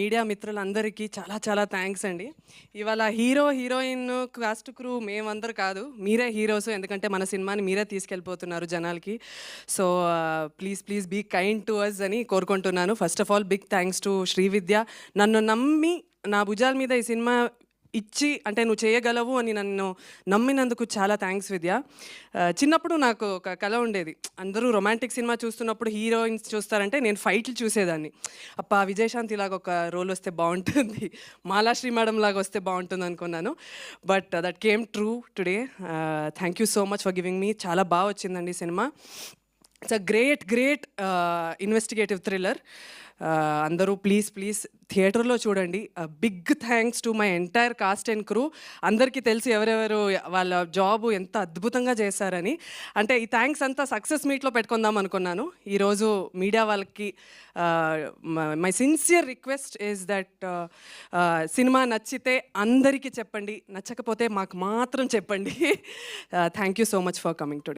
Media మిత్రులందరికీ చాలా చాలా థ్యాంక్స్ అండి. ఇవాళ హీరో, హీరోయిన్, కాస్ట్ క్రూ మేమందరూ కాదు, మీరే హీరోస్. ఎందుకంటే మన సినిమాని మీరే తీసుకెళ్ళిపోతున్నారు జనాలకి. So please please be kind to us అని కోరుకుంటున్నాను. First of all big thanks to Srividya. నన్ను నమ్మి నా భుజాల మీద ఈ సినిమా ఇచ్చి, అంటే నువ్వు చేయగలవు అని నన్ను నమ్మినందుకు చాలా థ్యాంక్స్ విద్య. చిన్నప్పుడు నాకు ఒక కళ ఉండేది. అందరూ రొమాంటిక్ సినిమా చూస్తున్నప్పుడు హీరోయిన్స్ చూస్తారంటే నేను ఫైట్లు చూసేదాన్ని. అప్ప విజయశాంతి లాగా ఒక రోల్ వస్తే బాగుంటుంది, మాలాశ్రీ మేడం లాగా వస్తే బాగుంటుంది అనుకున్నాను. But that came true today. Thank you so much for giving me. చాలా బాగా వచ్చిందండి సినిమా. It's a great investigative thriller. అందరూ ప్లీజ్ ప్లీజ్ థియేటర్లో చూడండి. Big thanks to my entire cast and crew. అందరికీ తెలిసి ఎవరెవరు వాళ్ళ జాబు ఎంత అద్భుతంగా చేశారని. అంటే ఈ థ్యాంక్స్ అంతా సక్సెస్ మీట్లో పెట్టుకుందాం అనుకున్నాను. ఈరోజు మీడియా వాళ్ళకి my sincere request is that cinema నచ్చితే అందరికీ చెప్పండి, నచ్చకపోతే మాకు మాత్రం చెప్పండి. Thank you so much for coming today.